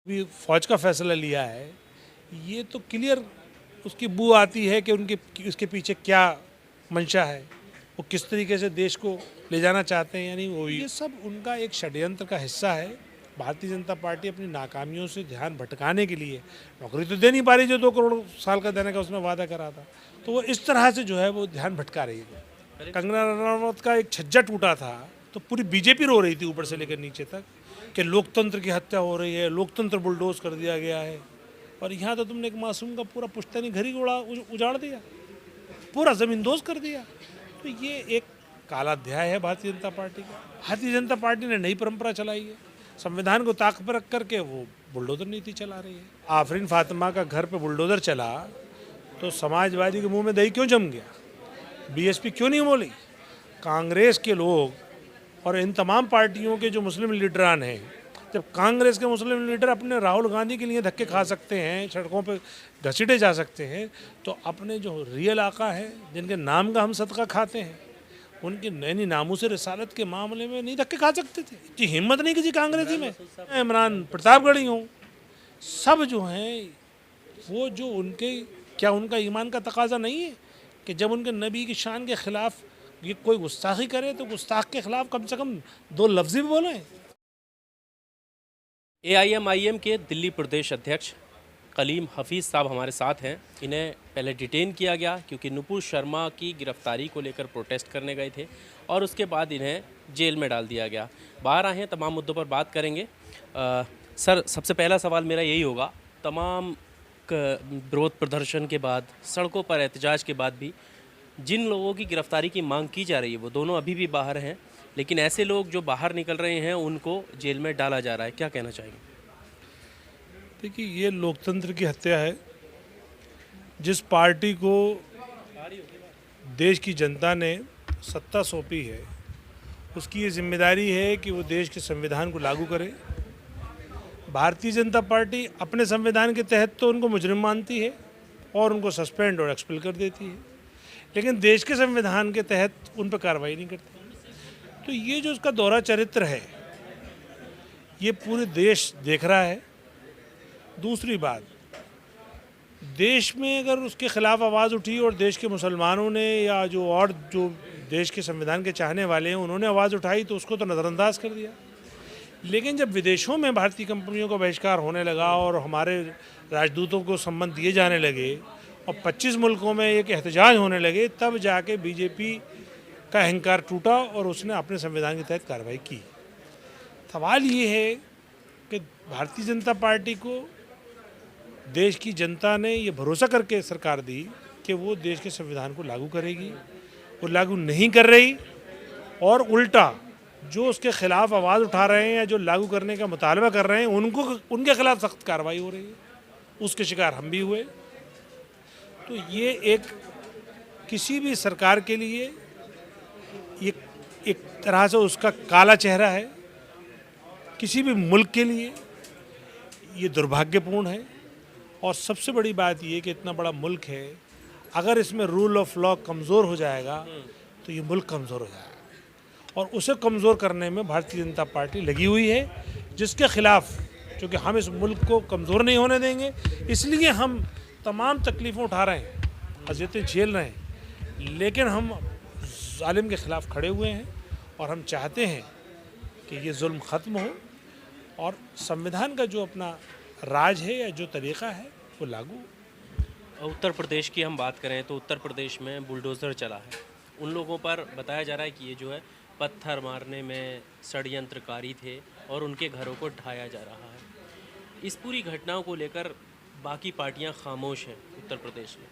भी फौज का फैसला लिया है, ये तो क्लियर उसकी बू आती है कि उसके पीछे क्या मंशा है, वो किस तरीके से देश को ले जाना चाहते हैं। यानी वो ये सब उनका एक षड्यंत्र का हिस्सा है। भारतीय जनता पार्टी अपनी नाकामियों से ध्यान भटकाने के लिए नौकरी तो दे नहीं पा रही, जो 2 करोड़ साल का देने का उसने वादा करा था, तो वो इस तरह से जो है वो ध्यान भटका रही है। कंगना रनावत का एक छज्जा टूटा था तो पूरी बीजेपी रो रही थी ऊपर से लेकर नीचे तक कि लोकतंत्र की हत्या हो रही है, लोकतंत्र बुलडोज कर दिया गया है। और यहाँ तो तुमने एक मासूम का पूरा पुश्तैनी घर ही उजाड़ दिया, पूरा ज़मींदोज कर दिया। तो ये एक काला अध्याय है भारतीय जनता पार्टी का। भारतीय जनता पार्टी ने नई परंपरा चलाई है, संविधान को ताक पर रख करके वो बुलडोजर नीति चला रही है। आफरीन फातिमा का घर पे बुलडोजर चला तो समाजवादी के मुंह में दही क्यों जम गया, बीएसपी क्यों नहीं बोली? कांग्रेस के लोग और इन तमाम पार्टियों के जो मुस्लिम लीडरान हैं, जब कांग्रेस के मुस्लिम लीडर अपने राहुल गांधी के लिए धक्के खा सकते हैं, सड़कों पर घसीटे जा सकते हैं, तो अपने जो रियल आका हैं, जिनके नाम का हम सदका खाते हैं, उनकी नैनी नामूस रिसालत के मामले में नहीं धक्के खा सकते थे? इतनी हिम्मत नहीं किसी कांग्रेसी में। इमरान प्रतापगढ़ी हों, सब जो हैं वो जो उनके, क्या उनका ईमान का तकाजा नहीं है कि जब उनके नबी की शान के खिलाफ ये कोई गुस्ताखी करे तो गुस्ताख के खिलाफ कम से कम 2 लफ्ज़ भी बोलें। AIMIM के दिल्ली प्रदेश अध्यक्ष कलीम हफीज़ साहब हमारे साथ हैं। इन्हें पहले डिटेन किया गया क्योंकि नुपुर शर्मा की गिरफ्तारी को लेकर प्रोटेस्ट करने गए थे और उसके बाद इन्हें जेल में डाल दिया गया। बाहर आए हैं, तमाम मुद्दों पर बात करेंगे। सर, सबसे पहला सवाल मेरा यही होगा, तमाम विरोध प्रदर्शन के बाद, सड़कों पर एहतजाज के बाद भी जिन लोगों की गिरफ्तारी की मांग की जा रही है वो दोनों अभी भी बाहर हैं, लेकिन ऐसे लोग जो बाहर निकल रहे हैं उनको जेल में डाला जा रहा है, क्या कहना चाहेंगे? देखिए, ये लोकतंत्र की हत्या है। जिस पार्टी को देश की जनता ने सत्ता सौंपी है, उसकी ये जिम्मेदारी है कि वो देश के संविधान को लागू करे। भारतीय जनता पार्टी अपने संविधान के तहत तो उनको मुजरिम मानती है और उनको सस्पेंड और एक्सपेल कर देती है, लेकिन देश के संविधान के तहत उन पर कार्रवाई नहीं करती। तो ये जो उसका दोहरा चरित्र है, ये पूरे देश देख रहा है। दूसरी बात, देश में अगर उसके खिलाफ आवाज़ उठी और देश के मुसलमानों ने या जो देश के संविधान के चाहने वाले हैं उन्होंने आवाज़ उठाई तो उसको तो नज़रअंदाज कर दिया। लेकिन जब विदेशों में भारतीय कंपनियों का बहिष्कार होने लगा और हमारे राजदूतों को सम्मान दिए जाने लगे और 25 मुल्कों में एक एहतजाज होने लगे, तब जाके बीजेपी का अहंकार टूटा और उसने अपने संविधान के तहत कार्रवाई की। सवाल ये है कि भारतीय जनता पार्टी को देश की जनता ने ये भरोसा करके सरकार दी कि वो देश के संविधान को लागू करेगी, वो लागू नहीं कर रही, और उल्टा जो उसके खिलाफ आवाज़ उठा रहे हैं या जो लागू करने का मुतालबा कर रहे हैं उनके खिलाफ सख्त कार्रवाई हो रही है। उसके शिकार हम भी हुए। तो ये एक किसी भी सरकार के लिए ये एक तरह से उसका काला चेहरा है, किसी भी मुल्क के लिए ये दुर्भाग्यपूर्ण है। और सबसे बड़ी बात ये कि इतना बड़ा मुल्क है, अगर इसमें रूल ऑफ लॉ कमज़ोर हो जाएगा तो ये मुल्क कमज़ोर हो जाएगा, और उसे कमज़ोर करने में भारतीय जनता पार्टी लगी हुई है, जिसके खिलाफ, क्योंकि हम इस मुल्क को कमज़ोर नहीं होने देंगे, इसलिए हम तमाम तकलीफ़ें उठा रहे हैं, अज़ियतें झेल रहे हैं, लेकिन हम जालिम के ख़िलाफ़ खड़े हुए हैं और हम चाहते हैं कि ये जुल्म ख़त्म हो और संविधान का जो अपना राज है या जो तरीक़ा है वो लागू। उत्तर प्रदेश की हम बात करें तो उत्तर प्रदेश में बुलडोज़र चला है, उन लोगों पर बताया जा रहा है कि ये जो है पत्थर मारने में षड्यंत्रकारी थे और उनके घरों को ढाया जा रहा है। इस पूरी घटनाओं को लेकर बाकी पार्टियां खामोश हैं उत्तर प्रदेश में।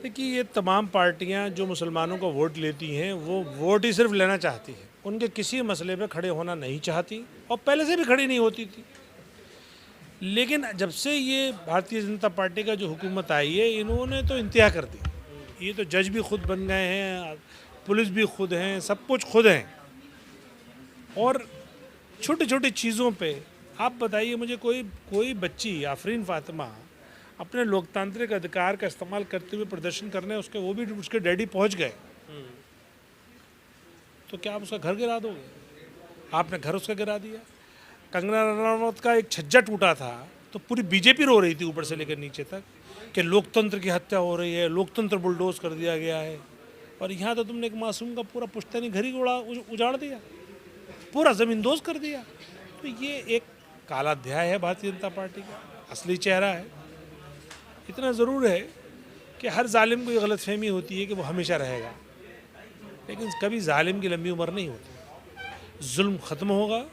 देखिए, ये तमाम पार्टियां जो मुसलमानों का वोट लेती हैं वो वोट ही सिर्फ लेना चाहती हैं, उनके किसी मसले पे खड़े होना नहीं चाहती और पहले से भी खड़ी नहीं होती थी। लेकिन जब से ये भारतीय जनता पार्टी का जो हुकूमत आई है, इन्होंने तो इंतहा कर दी। ये तो जज भी खुद बन गए हैं, पुलिस भी खुद हैं, सब कुछ खुद हैं, और छोटी छोटी चीज़ों पे आप बताइए मुझे, कोई बच्ची आफरीन फातिमा अपने लोकतांत्रिक अधिकार का इस्तेमाल करते हुए प्रदर्शन करने वो भी उसके डैडी पहुंच गए, तो क्या आप उसका घर गिरा दोगे? आपने घर उसका गिरा दिया। कंगना रनावत का एक छज्जा टूटा था तो पूरी बीजेपी रो रही थी ऊपर से लेकर नीचे तक कि लोकतंत्र की हत्या हो रही है, लोकतंत्र बुलडोज कर दिया गया है। और यहाँ तो तुमने एक मासूम का पूरा पुश्तैनी घर ही उजाड़ दिया, पूरा ज़मींदोज कर दिया। तो ये एक काला अध्याय है भारतीय जनता पार्टी का, असली चेहरा है। इतना ज़रूर है कि हर जालिम को ये गलतफहमी होती है कि वो हमेशा रहेगा, लेकिन कभी जालिम की लंबी उम्र नहीं होती। जुल्म ख़त्म होगा।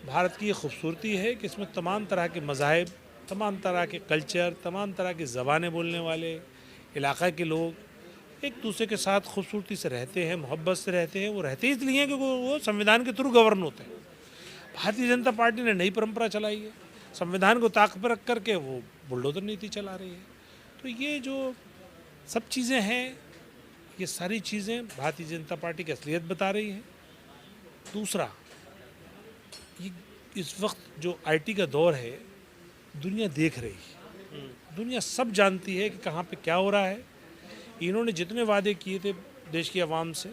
भारत की ये खूबसूरती है कि इसमें तमाम तरह के मज़ाहिब, तमाम तरह के कल्चर, तमाम तरह की ज़बानें बोलने वाले इलाक़ा के लोग एक दूसरे के साथ खूबसूरती से रहते हैं, मोहब्बत से रहते हैं। वो रहते इसलिए हैं क्योंकि वो संविधान के थ्रू गवर्न होते हैं। भारतीय जनता पार्टी ने नई परंपरा चलाई है, संविधान को ताक पर रख करके वो बुलडोजर नीति चला रही है। तो ये जो सब चीज़ें हैं, ये सारी चीज़ें भारतीय जनता पार्टी की असलियत बता रही हैं। दूसरा, ये इस वक्त जो आईटी का दौर है, दुनिया देख रही है, दुनिया सब जानती है कि कहाँ पे क्या हो रहा है। इन्होंने जितने वादे किए थे देश की आवाम से,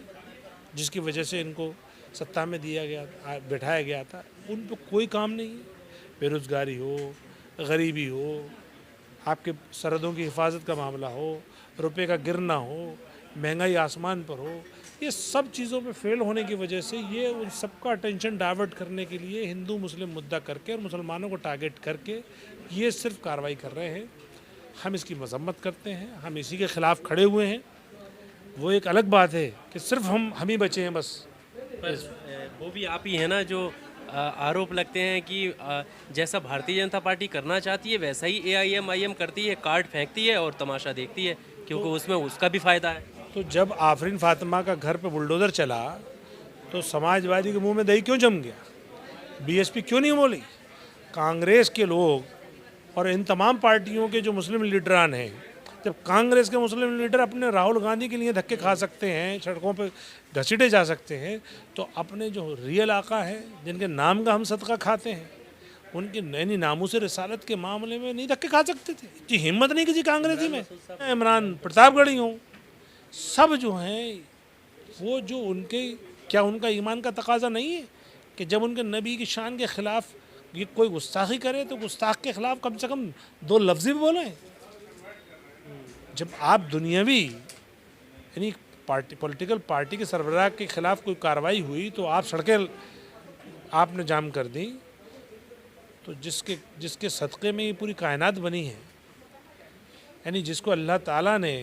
जिसकी वजह से इनको सत्ता में दिया गया, बैठाया गया था, उन पर कोई काम नहीं है। बेरोज़गारी हो, गरीबी हो, आपके सरहदों की हिफाजत का मामला हो, रुपए का गिरना हो, महंगाई आसमान पर हो, ये सब चीज़ों पे फेल होने की वजह से ये उन सबका अटेंशन डाइवर्ट करने के लिए हिंदू मुस्लिम मुद्दा करके और मुसलमानों को टारगेट करके ये सिर्फ कार्रवाई कर रहे हैं। हम इसकी मजम्मत करते हैं, हम इसी के ख़िलाफ़ खड़े हुए हैं। वो एक अलग बात है कि सिर्फ हम ही बचे हैं बस। वो भी आप ही हैं ना जो आरोप लगते हैं कि जैसा भारतीय जनता पार्टी करना चाहती है वैसा ही AIM करती है, कार्ड फेंकती है और तमाशा देखती है, क्योंकि उसमें उसका भी फ़ायदा है। तो जब आफरीन फातिमा का घर पे बुलडोज़र चला तो समाजवादी के मुंह में दही क्यों जम गया? BSP क्यों नहीं बोली? कांग्रेस के लोग और इन तमाम पार्टियों के जो मुस्लिम लीडरान हैं, जब कांग्रेस के मुस्लिम लीडर अपने राहुल गांधी के लिए धक्के खा सकते हैं, सड़कों पे घसीटे जा सकते हैं, तो अपने जो रियल आका हैं, जिनके नाम का हम सदका खाते हैं, उनके नैनी नामूस रिसालत के मामले में नहीं धक्के खा सकते थे? इतनी हिम्मत नहीं किसी कांग्रेसी में। इमरान प्रतापगढ़ी हों, सब जो हैं वो जो उनके, क्या उनका ईमान का तकाजा नहीं है कि जब उनके नबी की शान के ख़िलाफ़ ये कोई गुस्ताखी करे तो गुस्ताख के ख़िलाफ़ कम से कम 2 लफ्ज़ भी बोलें? जब आप दुनियावी यानी पॉलिटिकल पार्टी के सरबराह के ख़िलाफ़ कोई कार्रवाई हुई तो आप सड़कें आपने जाम कर दी, तो जिसके सदक़े में ये पूरी कायनात बनी है, यानी जिसको अल्लाह ताला ने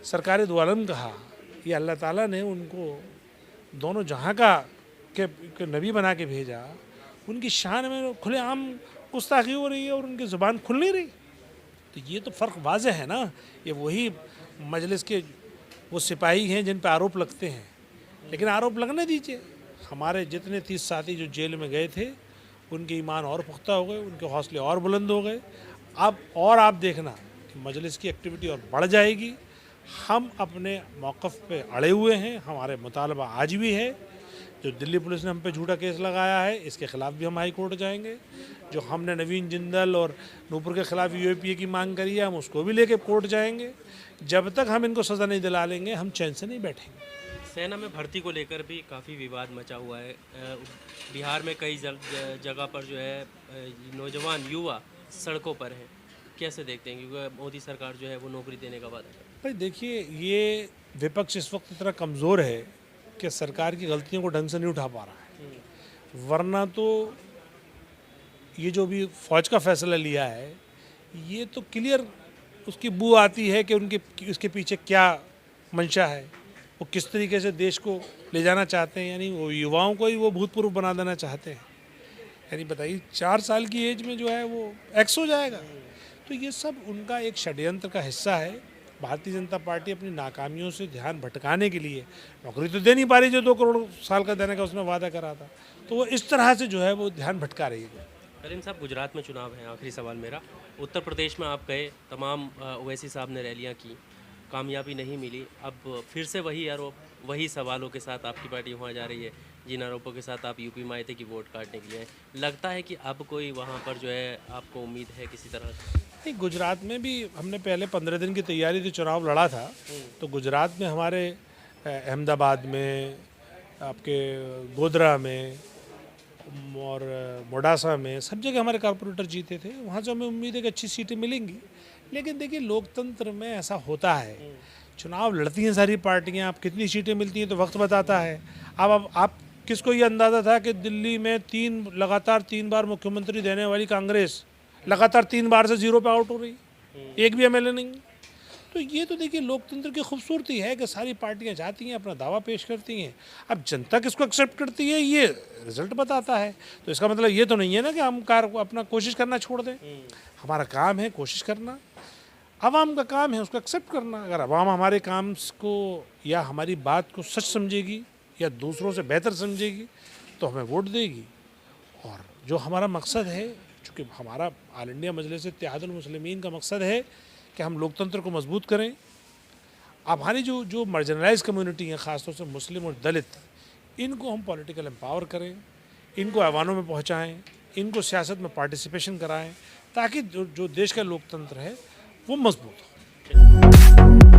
सरकार दो आलम कहा, ये अल्लाह ताला ने उनको दोनों जहां के नबी बना के भेजा, उनकी शान में खुलेआम गुस्ताखी हो रही है और उनकी ज़ुबान खुल नहीं रही। तो ये तो फ़र्क वाज़ेह है ना। ये वही मजलिस के वो सिपाही हैं जिन पे आरोप लगते हैं, लेकिन आरोप लगने दीजिए। हमारे जितने 30 साथी जो जेल में गए थे, उनके ईमान और पुख्ता हो गए, उनके हौसले और बुलंद हो गए। अब और आप देखना कि मजलिस की एक्टिविटी और बढ़ जाएगी। हम अपने मौक़िफ़ पे अड़े हुए हैं, हमारे मुतालबा आज भी है। जो दिल्ली पुलिस ने हम पे झूठा केस लगाया है, इसके ख़िलाफ़ भी हम हाई कोर्ट जाएंगे। जो हमने नवीन जिंदल और नूपुर के ख़िलाफ़ UAPA की मांग करी है, हम उसको भी लेके कोर्ट जाएंगे। जब तक हम इनको सज़ा नहीं दिला लेंगे, हम चैन से नहीं बैठेंगे। सेना में भर्ती को लेकर भी काफ़ी विवाद मचा हुआ है। बिहार में कई जगह पर जो है नौजवान युवा सड़कों पर हैं। कैसे देखते हैं, क्योंकि मोदी सरकार जो है वो नौकरी देने का वादा कर? भाई देखिए, ये विपक्ष इस वक्त इतना कमज़ोर है कि सरकार की गलतियों को ढंग से नहीं उठा पा रहा है। वरना तो ये जो भी फ़ौज का फ़ैसला लिया है, ये तो क्लियर उसकी बू आती है कि उसके पीछे क्या मंशा है, वो किस तरीके से देश को ले जाना चाहते हैं। यानी वो युवाओं को ही वो भूतपूर्व बना देना चाहते हैं। यानी बताइए 4 साल की एज में जो है वो एक्स हो जाएगा। तो ये सब उनका एक षड्यंत्र का हिस्सा है। भारतीय जनता पार्टी अपनी नाकामियों से ध्यान भटकाने के लिए नौकरी तो दे नहीं पा रही, जो 2 करोड़ साल का देने का उसने वादा करा था, तो वो इस तरह से जो है वो ध्यान भटका रही है। करीम साहब, गुजरात में चुनाव है, आखिरी सवाल मेरा। उत्तर प्रदेश में आप गए, तमाम ओवैसी साहब ने रैलियां की, कामयाबी नहीं मिली। अब फिर से वही आरोप, वही सवालों के साथ आपकी पार्टी वहाँ जा रही है, जिन आरोपों के साथ आप यूपी में आए थे कि वोट काटने के लिए। लगता है कि अब कोई वहाँ पर जो है आपको उम्मीद है किसी तरह? नहीं, गुजरात में भी हमने पहले 15 दिन की तैयारी थी, चुनाव लड़ा था। तो गुजरात में हमारे अहमदाबाद में, आपके गोधरा में, और मोडासा में सब जगह हमारे कारपोरेटर जीते थे। वहाँ से हमें उम्मीद है कि अच्छी सीटें मिलेंगी। लेकिन देखिए लोकतंत्र में ऐसा होता है, चुनाव लड़ती हैं सारी पार्टियाँ, आप कितनी सीटें मिलती हैं तो वक्त बताता है। अब आप किसको ये अंदाज़ा था कि दिल्ली में लगातार 3 बार मुख्यमंत्री देने वाली कांग्रेस लगातार 3 बार से 0 पे आउट हो रही, एक भी एमएलए नहीं। तो ये तो देखिए लोकतंत्र की खूबसूरती है कि सारी पार्टियां जाती हैं, अपना दावा पेश करती हैं। अब जनता किसको एक्सेप्ट करती है ये रिजल्ट बताता है। तो इसका मतलब ये तो नहीं है ना कि हम अपना कोशिश करना छोड़ दें। हमारा काम है कोशिश करना, आवाम का काम है उसको एक्सेप्ट करना। अगर आवाम हमारे काम को या हमारी बात को सच समझेगी या दूसरों से बेहतर समझेगी तो हमें वोट देगी। और जो हमारा मकसद है, चूँकि हमारा ऑल इंडिया मजलिस इत्तेहादुल मुस्लिमीन का मकसद है कि हम लोकतंत्र को मजबूत करें। अब हमारी जो मार्जिनलाइज कम्युनिटी है, ख़ासतौर से मुस्लिम और दलित, इनको हम पॉलिटिकल एम्पावर करें, इनको ऐवानों में पहुंचाएं, इनको सियासत में पार्टिसिपेशन कराएं, ताकि जो देश का लोकतंत्र है वो मजबूत हो।